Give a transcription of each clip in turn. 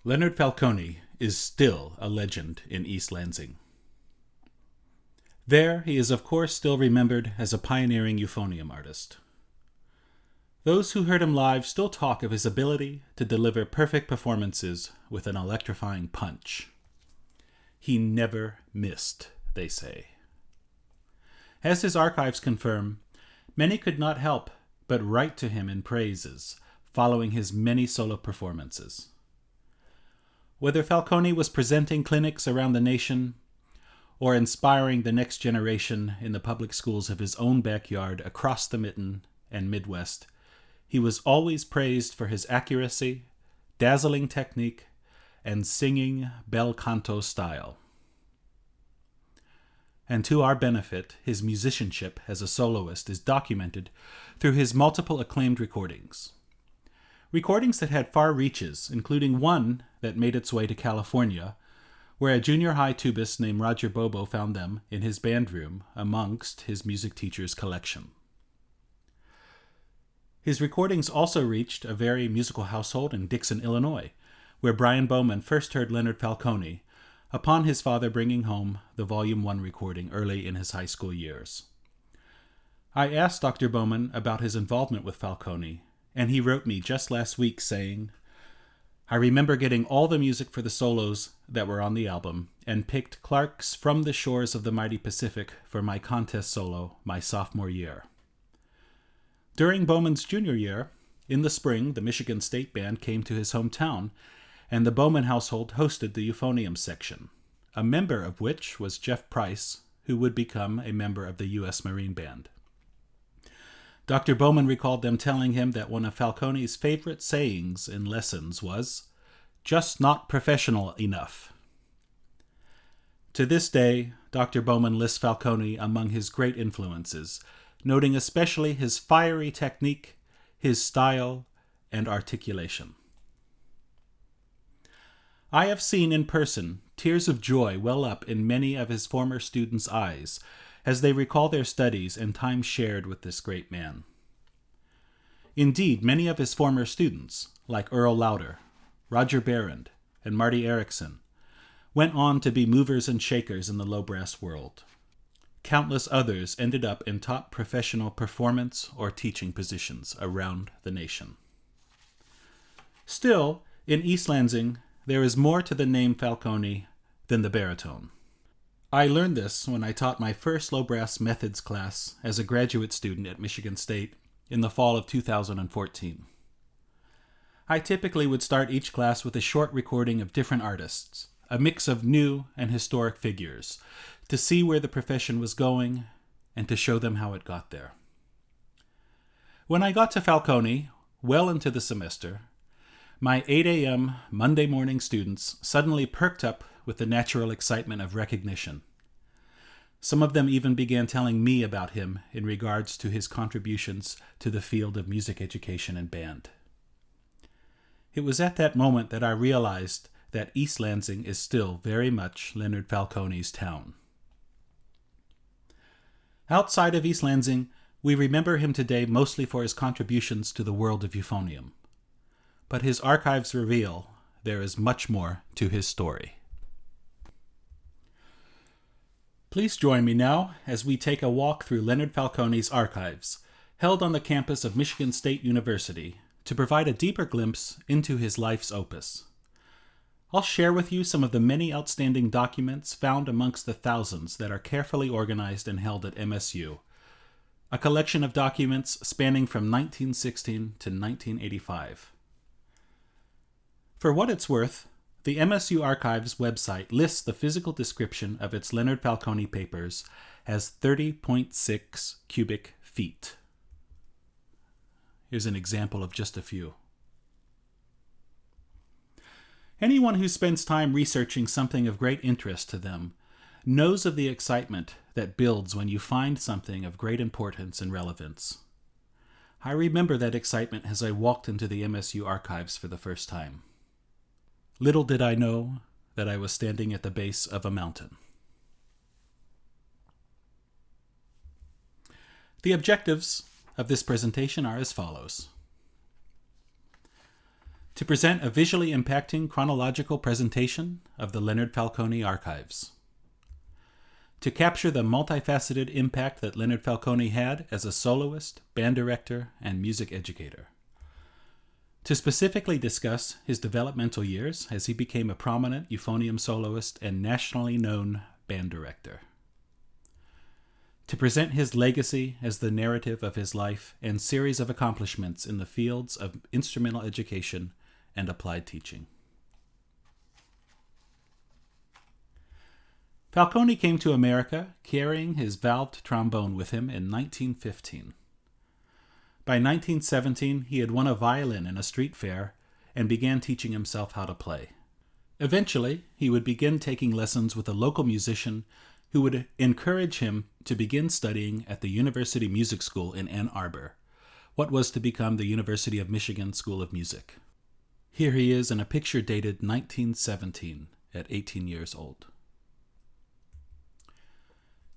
Leonard Falcone is still a legend in East Lansing. There, he is of course still remembered as a pioneering euphonium artist. Those who heard him live still talk of his ability to deliver perfect performances with an electrifying punch. He never missed, they say. As his archives confirm, many could not help but write to him in praises following his many solo performances. Whether Falcone was presenting clinics around the nation or inspiring the next generation in the public schools of his own backyard across the Mitten and Midwest, he was always praised for his accuracy, dazzling technique, and singing bel canto style. And to our benefit, his musicianship as a soloist is documented through his multiple acclaimed recordings. Recordings that had far reaches, including one that made its way to California, where a junior high tubist named Roger Bobo found them in his band room amongst his music teacher's collection. His recordings also reached a very musical household in Dixon, Illinois, where Brian Bowman first heard Leonard Falcone upon his father bringing home the Volume 1 recording early in his high school years. I asked Dr. Bowman about his involvement with Falcone, and he wrote me just last week saying, "I remember getting all the music for the solos that were on the album and picked Clark's From the Shores of the Mighty Pacific for my contest solo my sophomore year." During Bowman's junior year, in the spring, the Michigan State Band came to his hometown, and the Bowman household hosted the Euphonium section, a member of which was Jeff Price, who would become a member of the U.S. Marine Band. Dr. Bowman recalled them telling him that one of Falcone's favorite sayings in lessons was, "Just not professional enough." To this day, Dr. Bowman lists Falcone among his great influences, noting especially his fiery technique, his style, and articulation. I have seen in person tears of joy well up in many of his former students' eyes as they recall their studies and time shared with this great man. Indeed, many of his former students, like Earl Lauder, Roger Berend, and Marty Erickson, went on to be movers and shakers in the low brass world. Countless others ended up in top professional performance or teaching positions around the nation. Still, in East Lansing, there is more to the name Falcone than the baritone. I learned this when I taught my first low brass methods class as a graduate student at Michigan State in the fall of 2014. I typically would start each class with a short recording of different artists, a mix of new and historic figures, to see where the profession was going and to show them how it got there. When I got to Falcone, well into the semester, my 8 a.m. Monday morning students suddenly perked up with the natural excitement of recognition. Some of them even began telling me about him in regards to his contributions to the field of music education and band. It was at that moment that I realized that East Lansing is still very much Leonard Falcone's town. Outside of East Lansing, we remember him today mostly for his contributions to the world of euphonium. But his archives reveal there is much more to his story. Please join me now as we take a walk through Leonard Falcone's archives, held on the campus of Michigan State University, to provide a deeper glimpse into his life's opus. I'll share with you some of the many outstanding documents found amongst the thousands that are carefully organized and held at MSU, a collection of documents spanning from 1916 to 1985. For what it's worth, the MSU Archives website lists the physical description of its Leonard Falcone papers as 30.6 cubic feet. Here's an example of just a few. Anyone who spends time researching something of great interest to them knows of the excitement that builds when you find something of great importance and relevance. I remember that excitement as I walked into the MSU Archives for the first time. Little did I know that I was standing at the base of a mountain. The objectives of this presentation are as follows. to present a visually impacting chronological presentation of the Leonard Falcone archives. To capture the multifaceted impact that Leonard Falcone had as a soloist, band director, and music educator. To specifically discuss his developmental years as he became a prominent euphonium soloist and nationally known band director. To present his legacy as the narrative of his life and series of accomplishments in the fields of instrumental education and applied teaching. Falcone came to America carrying his valved trombone with him in 1915. By 1917, he had won a violin in a street fair and began teaching himself how to play. Eventually, he would begin taking lessons with a local musician who would encourage him to begin studying at the University Music School in Ann Arbor, what was to become the University of Michigan School of Music. Here he is in a picture dated 1917, at 18 years old.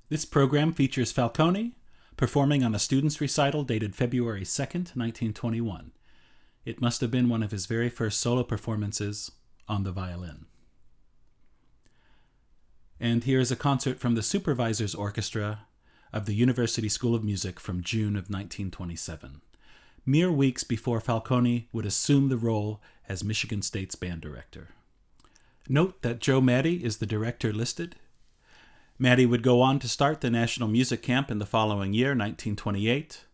This program features Falcone performing on a student's recital dated February 2nd, 1921. It must have been one of his very first solo performances on the violin. And here is a concert from the Supervisors Orchestra of the University School of Music from June of 1927, mere weeks before Falcone would assume the role as Michigan State's band director. Note that Joe Maddie is the director listed. Maddie would go on to start the National Music Camp in the following year, 1928,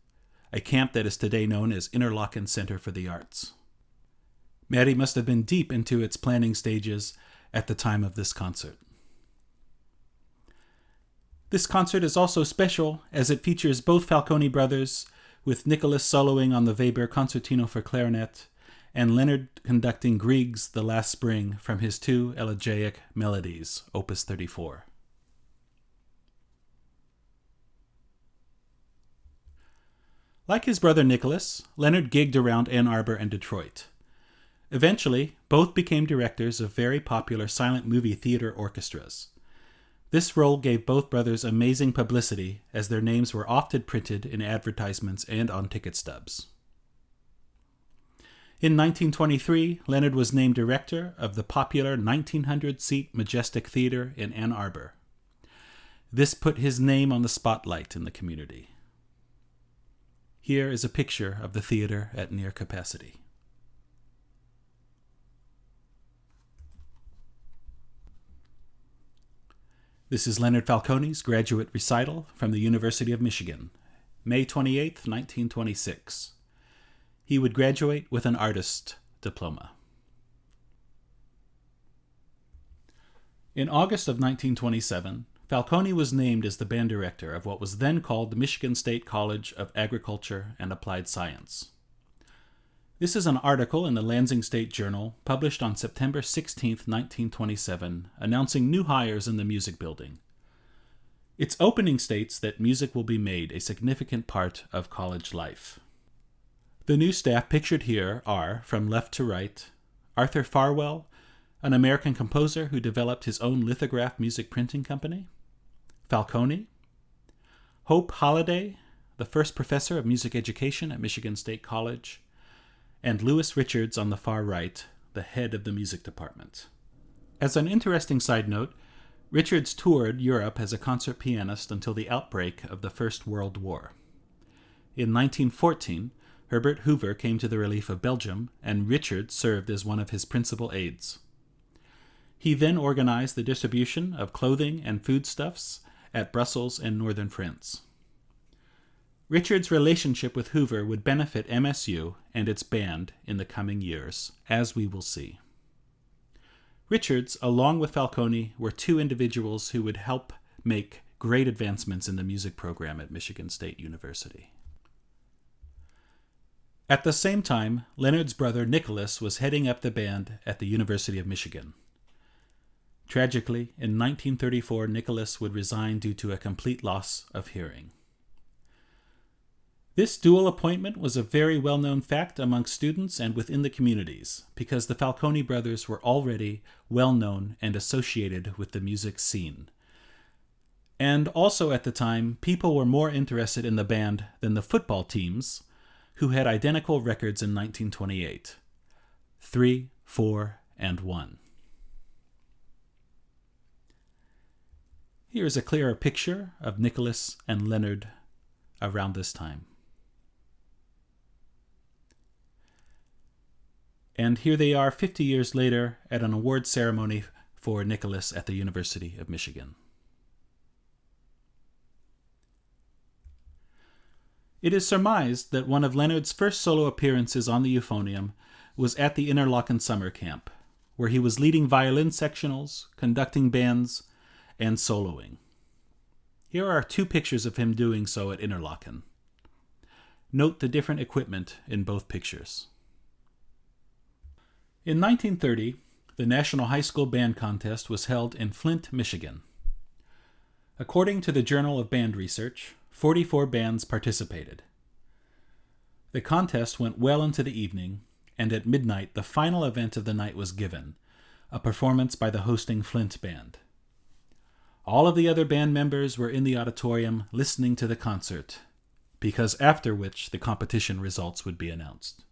a camp that is today known as Interlochen Center for the Arts. Maddie must have been deep into its planning stages at the time of this concert. This concert is also special as it features both Falcone brothers, with Nicholas soloing on the Weber Concertino for clarinet, and Leonard conducting Grieg's The Last Spring from his two elegiac melodies, Opus 34. Like his brother Nicholas, Leonard gigged around Ann Arbor and Detroit. Eventually, both became directors of very popular silent movie theater orchestras. This role gave both brothers amazing publicity, as their names were often printed in advertisements and on ticket stubs. In 1923, Leonard was named director of the popular 1,900-seat Majestic Theater in Ann Arbor. This put his name on the spotlight in the community. Here is a picture of the theater at near capacity. This is Leonard Falcone's graduate recital from the University of Michigan, May 28, 1926. He would graduate with an artist diploma. In August of 1927, Falcone was named as the band director of what was then called the Michigan State College of Agriculture and Applied Science. This is an article in the Lansing State Journal published on September 16, 1927, announcing new hires in the music building. Its opening states that music will be made a significant part of college life. The new staff pictured here are, from left to right, Arthur Farwell, an American composer who developed his own lithograph music printing company, Falcone, Hope Holliday, the first professor of music education at Michigan State College, and Louis Richards on the far right, the head of the music department. As an interesting side note, Richards toured Europe as a concert pianist until the outbreak of the First World War. In 1914, Herbert Hoover came to the relief of Belgium, and Richards served as one of his principal aides. He then organized the distribution of clothing and foodstuffs at Brussels and northern France. Richards' relationship with Hoover would benefit MSU and its band in the coming years, as we will see. Richards, along with Falcone, were two individuals who would help make great advancements in the music program at Michigan State University. At the same time, Leonard's brother Nicholas was heading up the band at the University of Michigan. Tragically, in 1934, Nicholas would resign due to a complete loss of hearing. This dual appointment was a very well-known fact among students and within the communities, because the Falcone brothers were already well-known and associated with the music scene. And also at the time, people were more interested in the band than the football teams, who had identical records in 1928. 3, 4, and 1. Here is a clearer picture of Nicholas and Leonard around this time. And here they are 50 years later at an award ceremony for Nicholas at the University of Michigan. It is surmised that one of Leonard's first solo appearances on the Euphonium was at the Interlaken summer camp, where he was leading violin sectionals, conducting bands, and soloing. Here are 2 pictures of him doing so at Interlaken. Note the different equipment in both pictures. In 1930, the National High School Band Contest was held in Flint, Michigan. According to the Journal of Band Research, 44 bands participated. The contest went well into the evening, and at midnight the final event of the night was given, a performance by the hosting Flint band. All of the other band members were in the auditorium listening to the concert, because after which the competition results would be announced.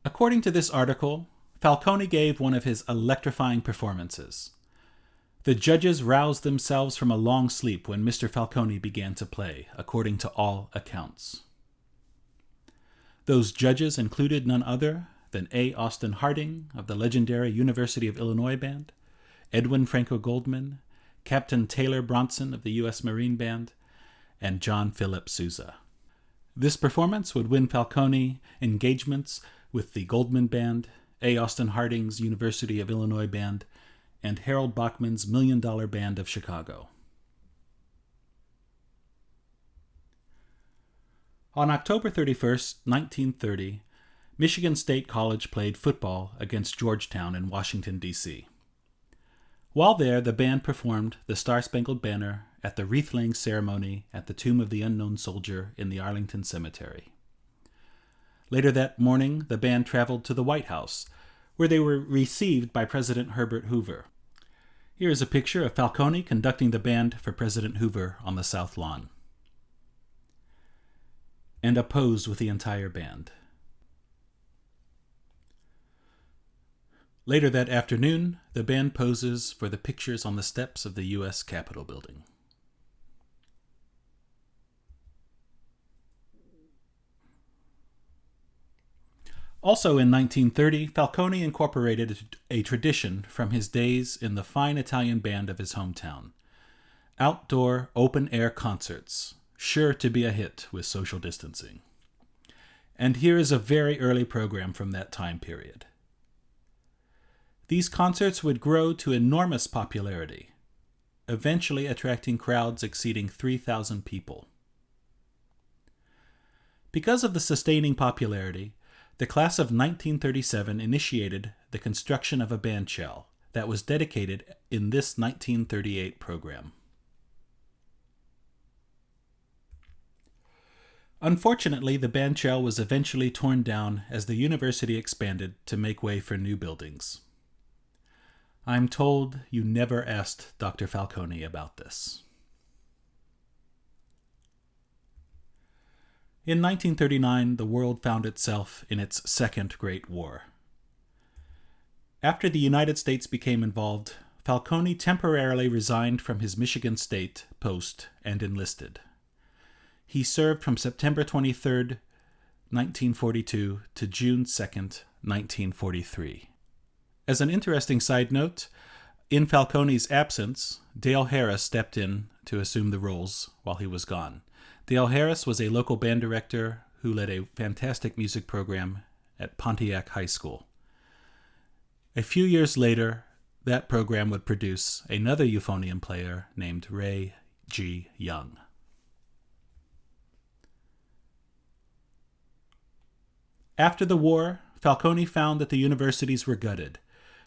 According to this article, Falcone gave one of his electrifying performances. The judges roused themselves from a long sleep when Mr. Falcone began to play, according to all accounts. Those judges included none other than A. Austin Harding of the legendary University of Illinois Band, Edwin Franco Goldman, Captain Taylor Bronson of the U.S. Marine Band, and John Philip Sousa. This performance would win Falcone engagements with the Goldman Band, A. Austin Harding's University of Illinois Band, and Harold Bachman's $1 Million Band of Chicago. On October 31st, 1930, Michigan State College played football against Georgetown in Washington, D.C. While there, the band performed the Star-Spangled Banner at the wreath-laying ceremony at the Tomb of the Unknown Soldier in the Arlington Cemetery. Later that morning, the band traveled to the White House, where they were received by President Herbert Hoover. Here is a picture of Falcone conducting the band for President Hoover on the South Lawn. And a pose with the entire band. Later that afternoon, the band poses for the pictures on the steps of the U.S. Capitol building. Also in 1930, Falcone incorporated a tradition from his days in the fine Italian band of his hometown. Outdoor, open-air concerts, sure to be a hit with social distancing. And here is a very early program from that time period. These concerts would grow to enormous popularity, eventually attracting crowds exceeding 3,000 people. Because of the sustaining popularity, the class of 1937 initiated the construction of a bandshell that was dedicated in this 1938 program. Unfortunately, the bandshell was eventually torn down as the university expanded to make way for new buildings. I'm told you never asked Dr. Falcone about this. In 1939, the world found itself in its Second Great War. After the United States became involved, Falcone temporarily resigned from his Michigan State post and enlisted. He served from September 23, 1942 to June 2, 1943. As an interesting side note, in Falcone's absence, Dale Harris stepped in to assume the roles while he was gone. Dale Harris was a local band director who led a fantastic music program at Pontiac High School. A few years later, that program would produce another euphonium player named Ray G. Young. After the war, Falcone found that the universities were gutted,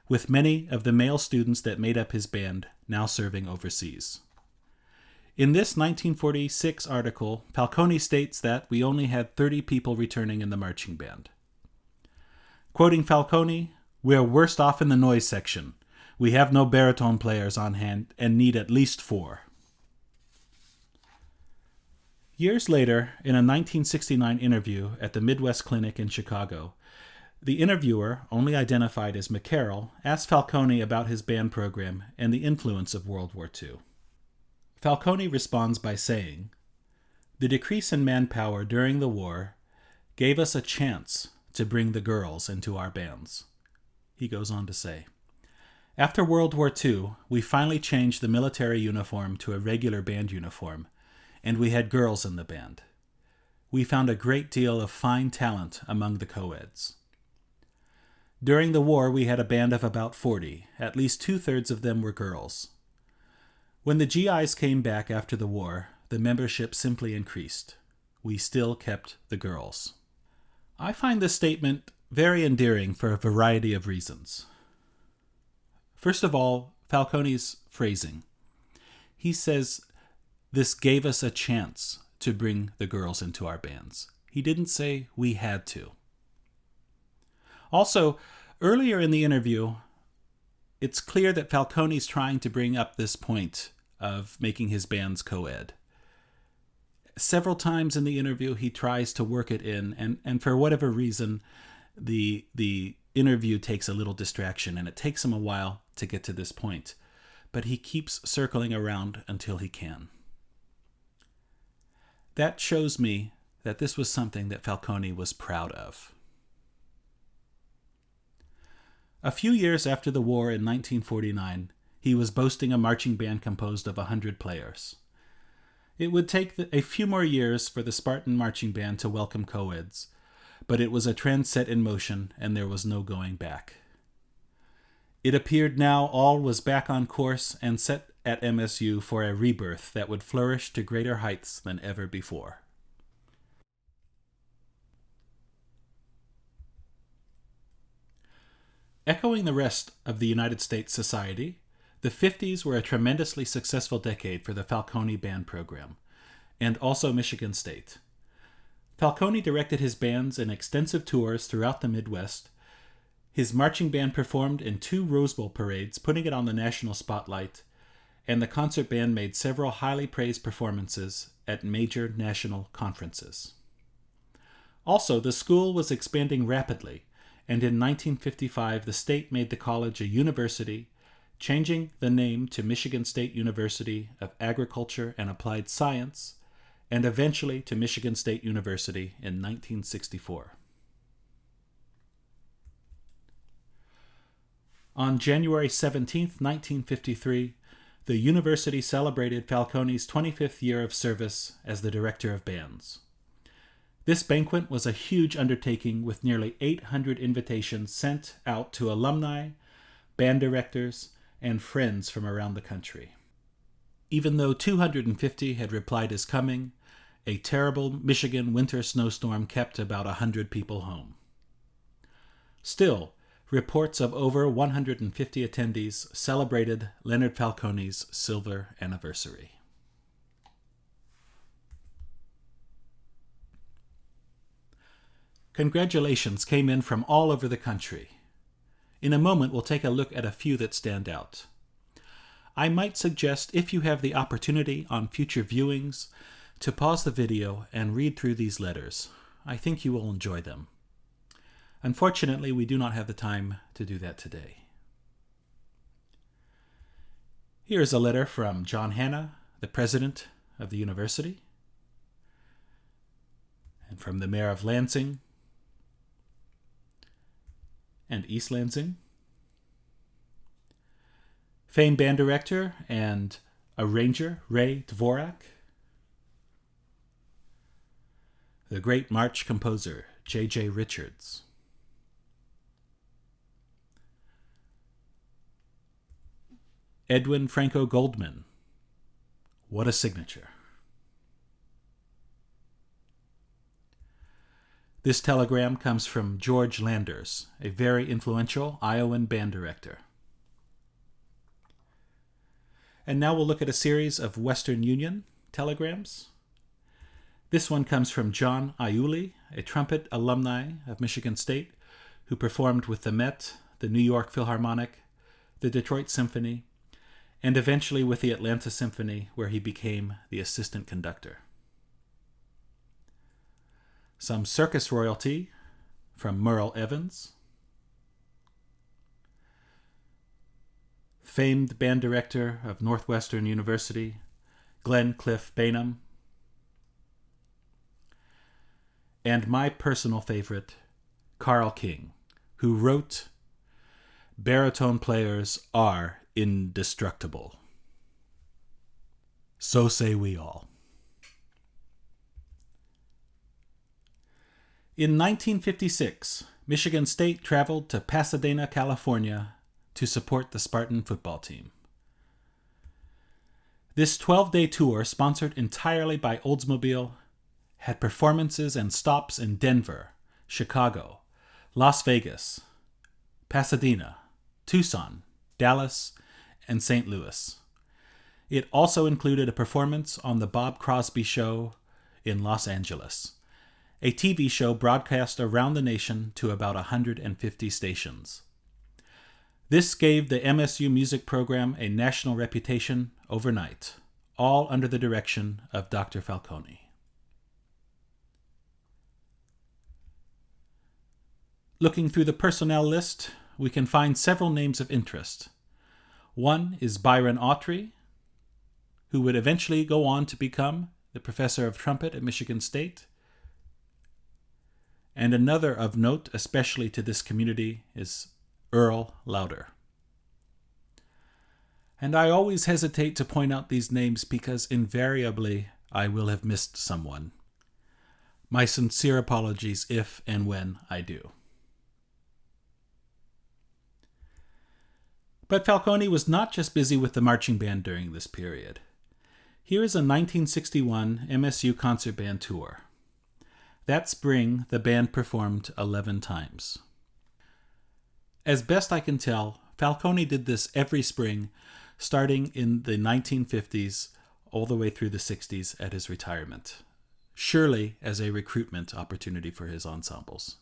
with many of the male students that made up his band now serving overseas. In this 1946 article, Falcone states that we only had 30 people returning in the marching band. Quoting Falcone, "We are worst off in the noise section. We have no baritone players on hand and need at least 4. Years later, in a 1969 interview at the Midwest Clinic in Chicago, The interviewer, only identified as McCarroll, asked Falcone about his band program and the influence of World War II. Falcone responds by saying, "The decrease in manpower during the war gave us a chance to bring the girls into our bands." He goes on to say, "After World War II, we finally changed the military uniform to a regular band uniform, and we had girls in the band. We found a great deal of fine talent among the co-eds. During the war, we had a band of about 40. At least 2/3 of them were girls. When the GIs came back after the war, the membership simply increased. We still kept the girls." I find this statement very endearing for a variety of reasons. First of all, Falcone's phrasing. He says, "This gave us a chance to bring the girls into our bands." He didn't say we had to. Also, earlier in the interview, it's clear that Falcone's trying to bring up this point of making his bands co-ed. Several times in the interview, he tries to work it in, and for whatever reason, the interview takes a little distraction, and it takes him a while to get to this point. But he keeps circling around until he can. That shows me that this was something that Falcone was proud of. A few years after the war in 1949, he was boasting a marching band composed of 100 players. It would take a few more years for the Spartan marching band to welcome co-eds, but it was a trend set in motion and there was no going back. It appeared now all was back on course and set at MSU for a rebirth that would flourish to greater heights than ever before. Echoing the rest of the United States society, the 50s were a tremendously successful decade for the Falcone band program, and also Michigan State. Falcone directed his bands in extensive tours throughout the Midwest. His marching band performed in 2 Rose Bowl parades, putting it on the national spotlight, and the concert band made several highly praised performances at major national conferences. Also, the school was expanding rapidly, and in 1955 the state made the college a university, changing the name to Michigan State University of Agriculture and Applied Science, and eventually to Michigan State University in 1964. On January 17, 1953, the university celebrated Falcone's 25th year of service as the director of bands. This banquet was a huge undertaking with nearly 800 invitations sent out to alumni, band directors, and friends from around the country. Even though 250 had replied as coming, a terrible Michigan winter snowstorm kept about 100 people home. Still, reports of over 150 attendees celebrated Leonard Falcone's silver anniversary. Congratulations came in from all over the country. In a moment, we'll take a look at a few that stand out. I might suggest, if you have the opportunity on future viewings, to pause the video and read through these letters. I think you will enjoy them. Unfortunately, we do not have the time to do that today. Here is a letter from John Hanna, the president of the university, and from the mayor of Lansing and East Lansing, famed band director and arranger Ray Dvorak, the great march composer J.J. Richards, Edwin Franco Goldman. What a signature. This telegram comes from George Landers, a very influential Iowan band director. And now we'll look at a series of Western Union telegrams. This one comes from John Aiuli, a trumpet alumni of Michigan State, who performed with the Met, the New York Philharmonic, the Detroit Symphony, and eventually with the Atlanta Symphony, where he became the assistant conductor. Some circus royalty from Merle Evans. Famed band director of Northwestern University, Glenn Cliff Bainham. And my personal favorite, Carl King, who wrote, "Baritone players are indestructible. So say we all." In 1956, Michigan State traveled to Pasadena, California, to support the Spartan football team. This 12-day tour, sponsored entirely by Oldsmobile, had performances and stops in Denver, Chicago, Las Vegas, Pasadena, Tucson, Dallas, and St. Louis. It also included a performance on The Bob Crosby Show in Los Angeles, a TV show broadcast around the nation to about 150 stations. This gave the MSU music program a national reputation overnight, all under the direction of Dr. Falcone. Looking through the personnel list, we can find several names of interest. One is Byron Autry, who would eventually go on to become the professor of trumpet at Michigan State. And another of note, especially to this community, is Earl Lauder. And I always hesitate to point out these names because invariably I will have missed someone. My sincere apologies if and when I do. But Falcone was not just busy with the marching band during this period. Here is a 1961 MSU concert band tour. That spring, the band performed 11 times. As best I can tell, Falcone did this every spring, starting in the 1950s all the way through the 60s at his retirement, surely as a recruitment opportunity for his ensembles.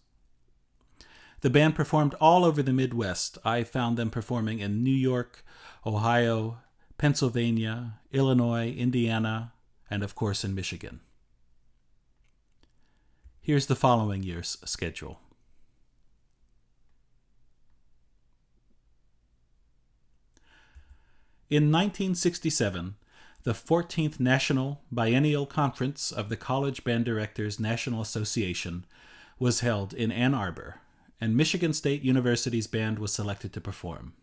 The band performed all over the Midwest. I found them performing in New York, Ohio, Pennsylvania, Illinois, Indiana, and of course in Michigan. Here's the following year's schedule. In 1967, the 14th National Biennial Conference of the College Band Directors National Association was held in Ann Arbor, and Michigan State University's band was selected to perform.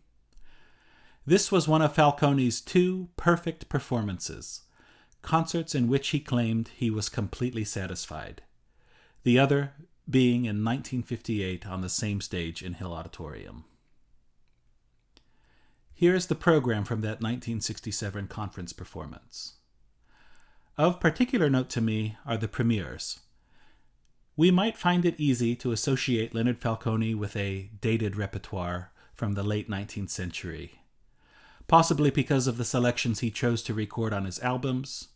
This was one of Falcone's two perfect performances, concerts in which he claimed he was completely satisfied, the other being in 1958 on the same stage in Hill Auditorium. Here is the program from that 1967 conference performance. Of particular note to me are the premieres. We might find it easy to associate Leonard Falcone with a dated repertoire from the late 19th century, possibly because of the selections he chose to record on his albums,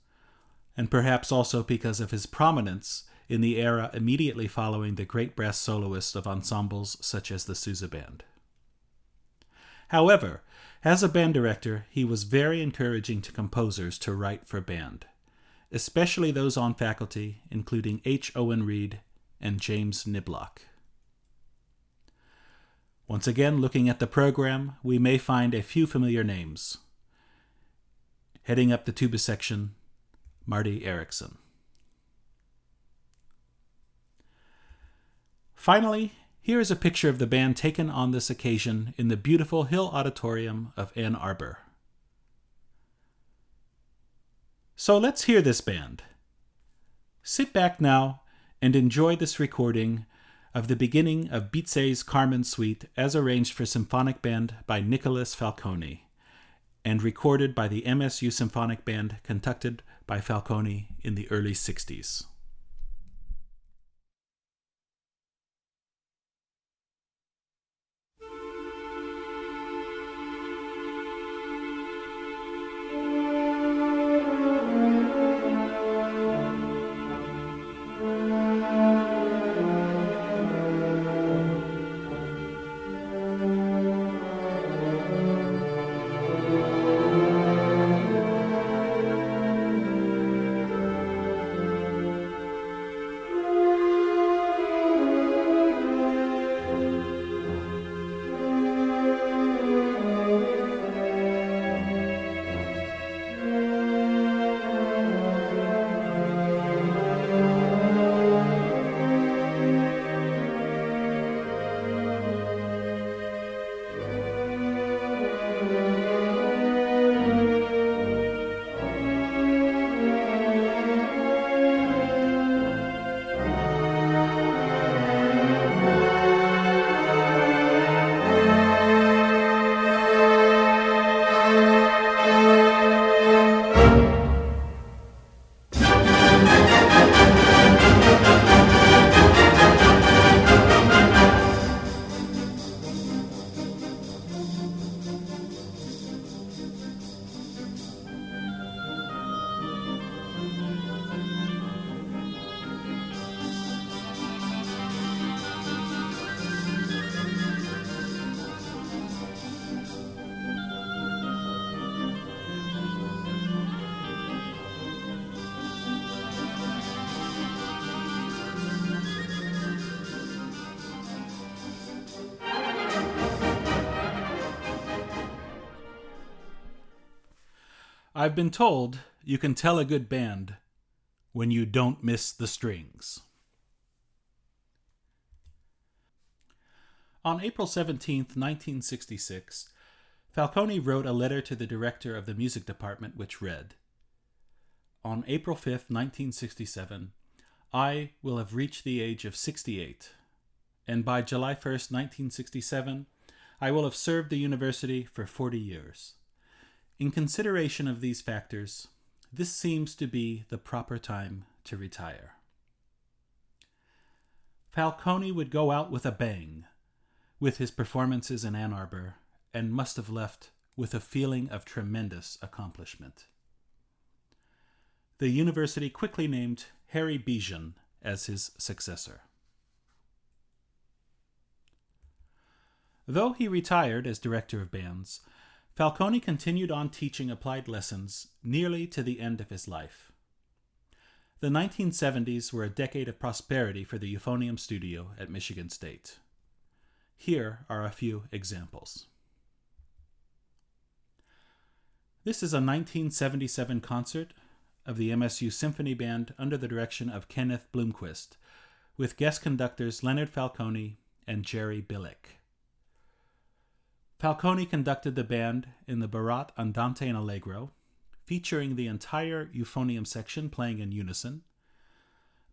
and perhaps also because of his prominence in the era immediately following the great brass soloist of ensembles such as the Sousa Band. However, as a band director, he was very encouraging to composers to write for band, especially those on faculty, including H. Owen Reed and James Niblock. Once again, looking at the program, we may find a few familiar names. Heading up the tuba section, Marty Erickson. Finally, here is a picture of the band taken on this occasion in the beautiful Hill Auditorium of Ann Arbor. So let's hear this band. Sit back now and enjoy this recording of the beginning of Bizet's Carmen Suite as arranged for symphonic band by Nicholas Falcone and recorded by the MSU Symphonic Band conducted by Falcone in the early 60s. I've been told you can tell a good band when you don't miss the strings. On April 17th, 1966, Falcone wrote a letter to the director of the music department which read, "On April 5th, 1967, I will have reached the age of 68, and by July 1st, 1967, I will have served the university for 40 years. In consideration of these factors, this seems to be the proper time to retire." Falcone would go out with a bang with his performances in Ann Arbor, and must have left with a feeling of tremendous accomplishment. The university quickly named Harry Bijan as his successor. Though he retired as director of bands, Falcone continued on teaching applied lessons nearly to the end of his life. The 1970s were a decade of prosperity for the Euphonium studio at Michigan State. Here are a few examples. This is a 1977 concert of the MSU Symphony Band under the direction of Kenneth Blomquist, with guest conductors Leonard Falcone and Jerry Billick. Falcone conducted the band in the Barat Andante and Allegro, featuring the entire Euphonium section playing in unison,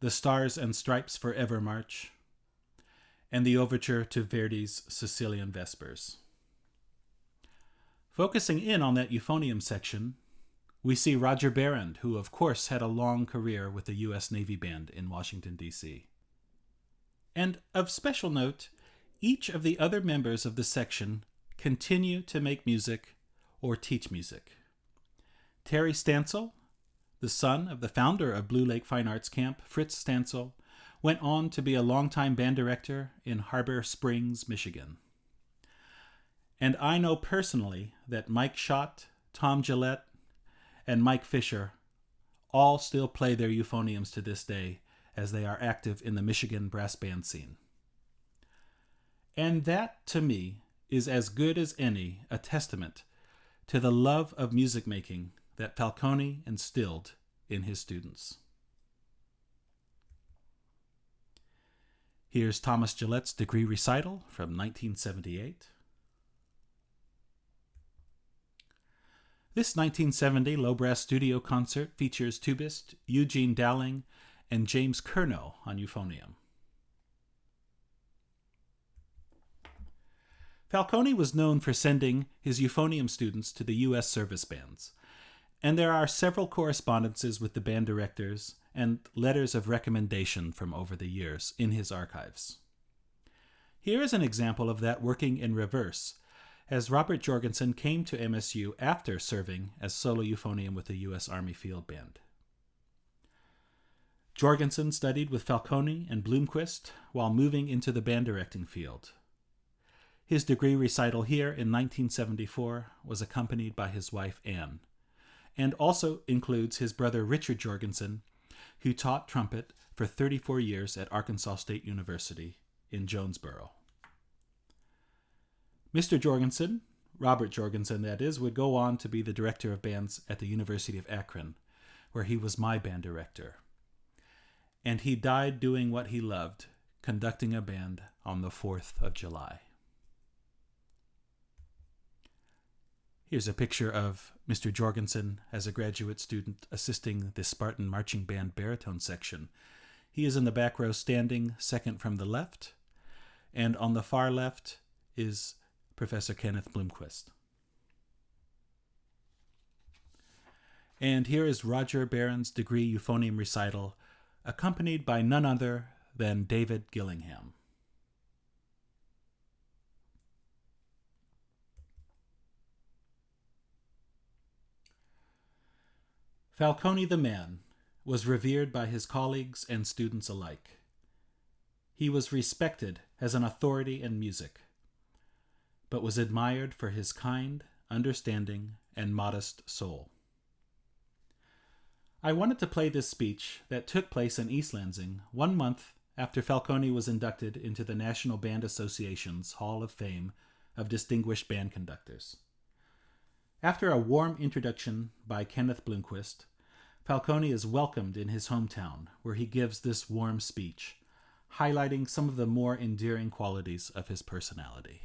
the Stars and Stripes Forever March, and the overture to Verdi's Sicilian Vespers. Focusing in on that Euphonium section, we see Roger Barrand, who of course had a long career with the U.S. Navy Band in Washington, D.C. And of special note, each of the other members of the section continue to make music or teach music. Terry Stansel, the son of the founder of Blue Lake Fine Arts Camp, Fritz Stansel, went on to be a longtime band director in Harbor Springs, Michigan. And I know personally that Mike Schott, Tom Gillette, and Mike Fisher all still play their euphoniums to this day as they are active in the Michigan brass band scene. And that, to me, is as good as any a testament to the love of music making that Falcone instilled in his students. Here's Thomas Gillette's degree recital from 1978. This 1970 low brass studio concert features tubist Eugene Dowling and James Curnow on euphonium. Falcone was known for sending his euphonium students to the U.S. service bands, and there are several correspondences with the band directors and letters of recommendation from over the years in his archives. Here is an example of that working in reverse, as Robert Jorgensen came to MSU after serving as solo euphonium with the U.S. Army Field Band. Jorgensen studied with Falcone and Blomquist while moving into the band directing field. His degree recital here in 1974 was accompanied by his wife Anne, and also includes his brother Richard Jorgensen, who taught trumpet for 34 years at Arkansas State University in Jonesboro. Mr. Jorgensen, Robert Jorgensen that is, would go on to be the director of bands at the University of Akron, where he was my band director. And he died doing what he loved, conducting a band on the 4th of July. Here's a picture of Mr. Jorgensen as a graduate student assisting the Spartan Marching Band baritone section. He is in the back row standing second from the left, and on the far left is Professor Kenneth Blomquist. And here is Roger Barron's degree euphonium recital, accompanied by none other than David Gillingham. Falcone the man was revered by his colleagues and students alike. He was respected as an authority in music, but was admired for his kind, understanding, and modest soul. I wanted to play this speech that took place in East Lansing 1 month after Falcone was inducted into the National Band Association's Hall of Fame of Distinguished Band Conductors. After a warm introduction by Kenneth Bloomquist, Falcone is welcomed in his hometown, where he gives this warm speech, highlighting some of the more endearing qualities of his personality.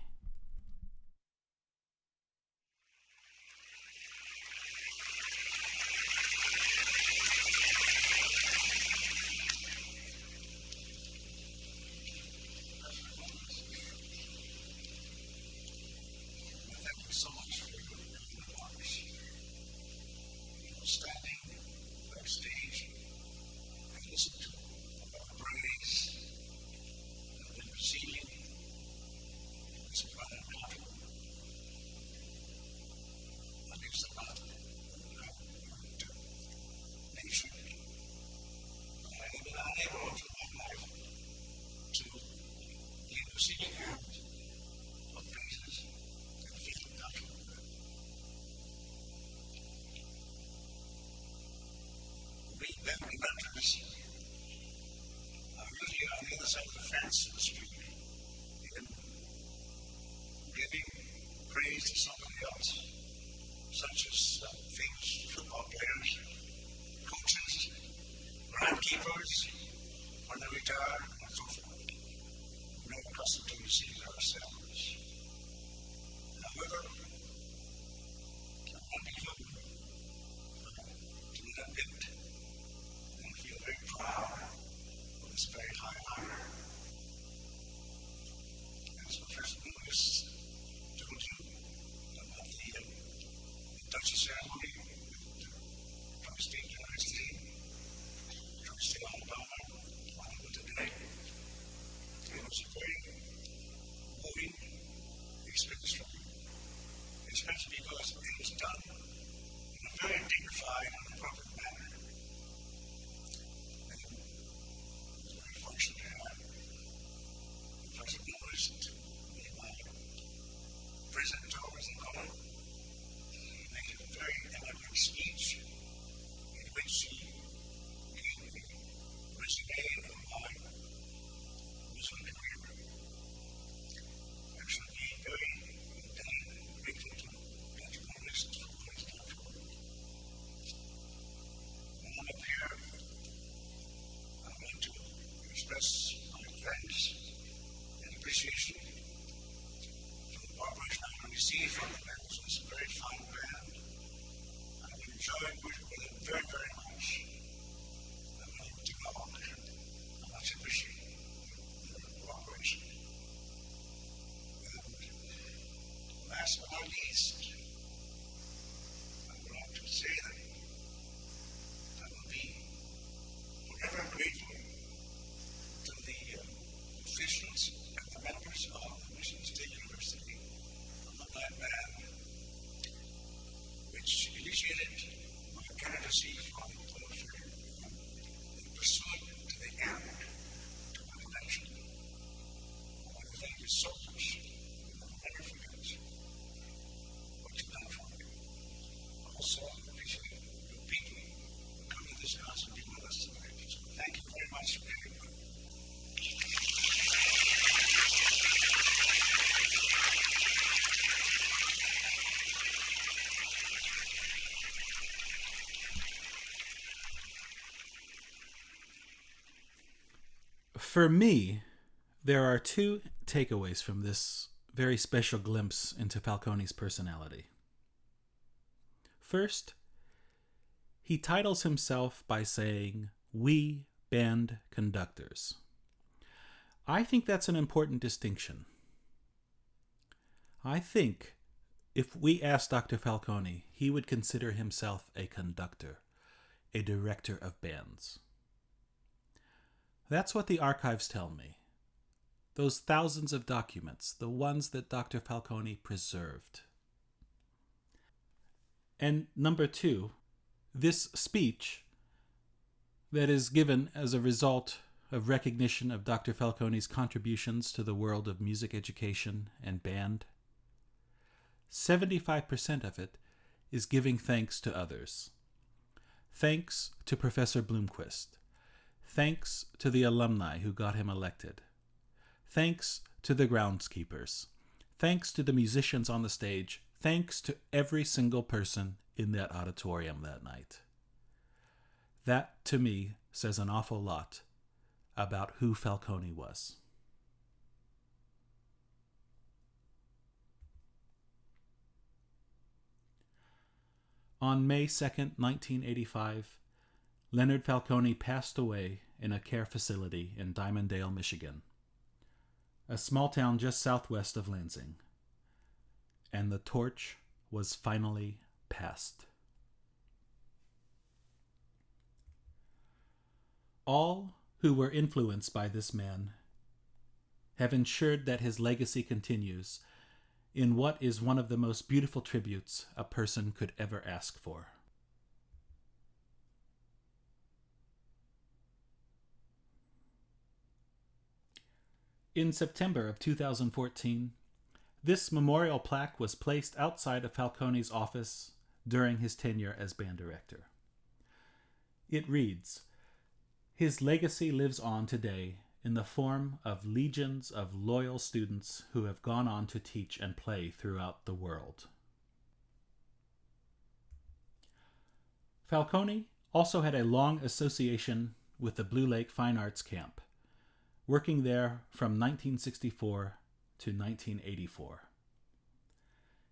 Really on the other side of the fence, so to speak, in giving praise to somebody else, such as famous football players, coaches, groundkeepers, when they retire, and so forth. We're not accustomed to receiving ourselves. However, I become to be that bit and feel very proud of this very high honor. As Professor Lewis told you about the induction ceremony from State University, from State Alabama, on today, it was a very moving experience for me, especially because it was done in a very dignified and appropriate manner. And I was very fortunate to have Professor Lewis to be my presenters and all. He made a very eloquent speech in which he gave the resume of my musical career. I should be very grateful to Dr. Lewis for what he's done for me. When I'm up here, I want to express my thanks and appreciation for the cooperation I received from the members of this very fine band. I've enjoyed working with them very, very much. I want to go on and I much appreciate their cooperation. And last but not least, I would like to say that I will be forever grateful to the officials and the members of the Michigan State University Alumni Band, which initiated my candidacy for the poetry and pursuant to the end to my election. I want to thank you so much. I'll never forget what you've done for me. Also, I appreciate the people who come to this house and be with us tonight. So thank you very much, everybody. For me, there are two takeaways from this very special glimpse into Falcone's personality. First, he titles himself by saying, "We band conductors." I think that's an important distinction. I think if we asked Dr. Falcone, he would consider himself a conductor, a director of bands. That's what the archives tell me. Those thousands of documents, the ones that Dr. Falcone preserved. And number two, this speech that is given as a result of recognition of Dr. Falcone's contributions to the world of music education and band, 75% of it is giving thanks to others. Thanks to Professor Bloomquist. Thanks to the alumni who got him elected. Thanks to the groundskeepers. Thanks to the musicians on the stage. thanks to every single person in that auditorium that night. That, to me, says an awful lot about who Falcone was. On May 2nd, 1985, Leonard Falcone passed away in a care facility in Dimondale, Michigan, a small town just southwest of Lansing. And the torch was finally passed. All who were influenced by this man have ensured that his legacy continues in what is one of the most beautiful tributes a person could ever ask for. In September of 2014, this memorial plaque was placed outside of Falcone's office during his tenure as band director. It reads, "His legacy lives on today in the form of legions of loyal students who have gone on to teach and play throughout the world." Falcone also had a long association with the Blue Lake Fine Arts Camp, working there from 1964 to 1984.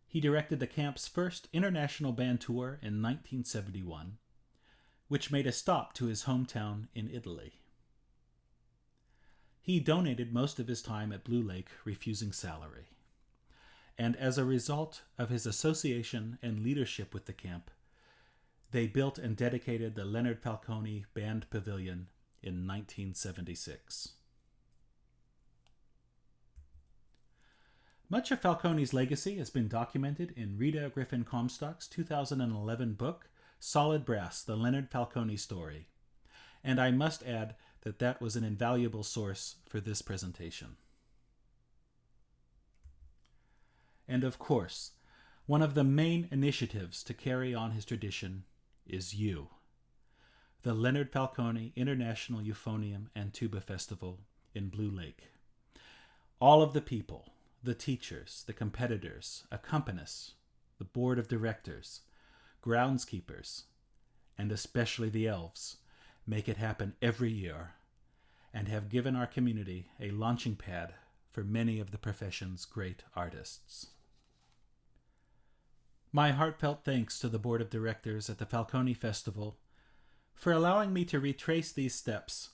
He directed the camp's first international band tour in 1971, which made a stop to his hometown in Italy. He donated most of his time at Blue Lake, refusing salary. And as a result of his association and leadership with the camp, they built and dedicated the Leonard Falcone Band Pavilion in 1976. Much of Falcone's legacy has been documented in Rita Griffin Comstock's 2011 book, Solid Brass, The Leonard Falcone Story. And I must add that that was an invaluable source for this presentation. And of course, one of the main initiatives to carry on his tradition is you. The Leonard Falcone International Euphonium and Tuba Festival in Blue Lake. All of the people, the teachers, the competitors, accompanists, the board of directors, groundskeepers, and especially the elves, make it happen every year and have given our community a launching pad for many of the profession's great artists. My heartfelt thanks to the board of directors at the Falcone Festival for allowing me to retrace these steps,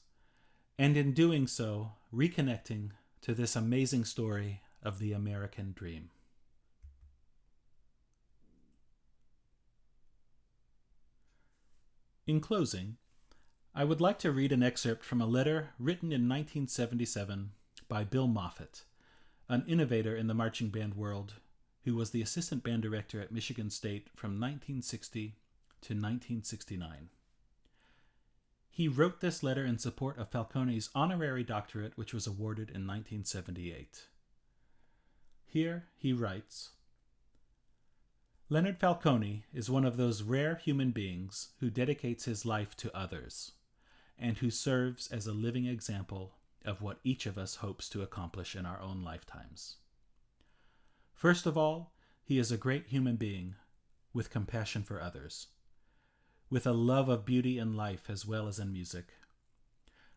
and in doing so, reconnecting to this amazing story of the American dream. In closing, I would like to read an excerpt from a letter written in 1977 by Bill Moffett, an innovator in the marching band world who was the assistant band director at Michigan State from 1960 to 1969. He wrote this letter in support of Falcone's honorary doctorate, which was awarded in 1978. Here he writes, "Leonard Falcone is one of those rare human beings who dedicates his life to others, and who serves as a living example of what each of us hopes to accomplish in our own lifetimes. First of all, he is a great human being with compassion for others, with a love of beauty in life as well as in music,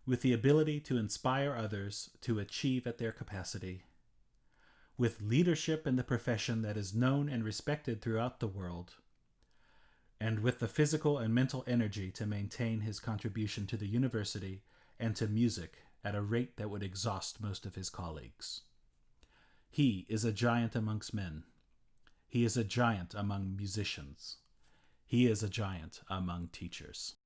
with the ability to inspire others to achieve at their capacity, with leadership in the profession that is known and respected throughout the world, and with the physical and mental energy to maintain his contribution to the university and to music at a rate that would exhaust most of his colleagues. He is a giant amongst men. He is a giant among musicians. He is a giant among teachers."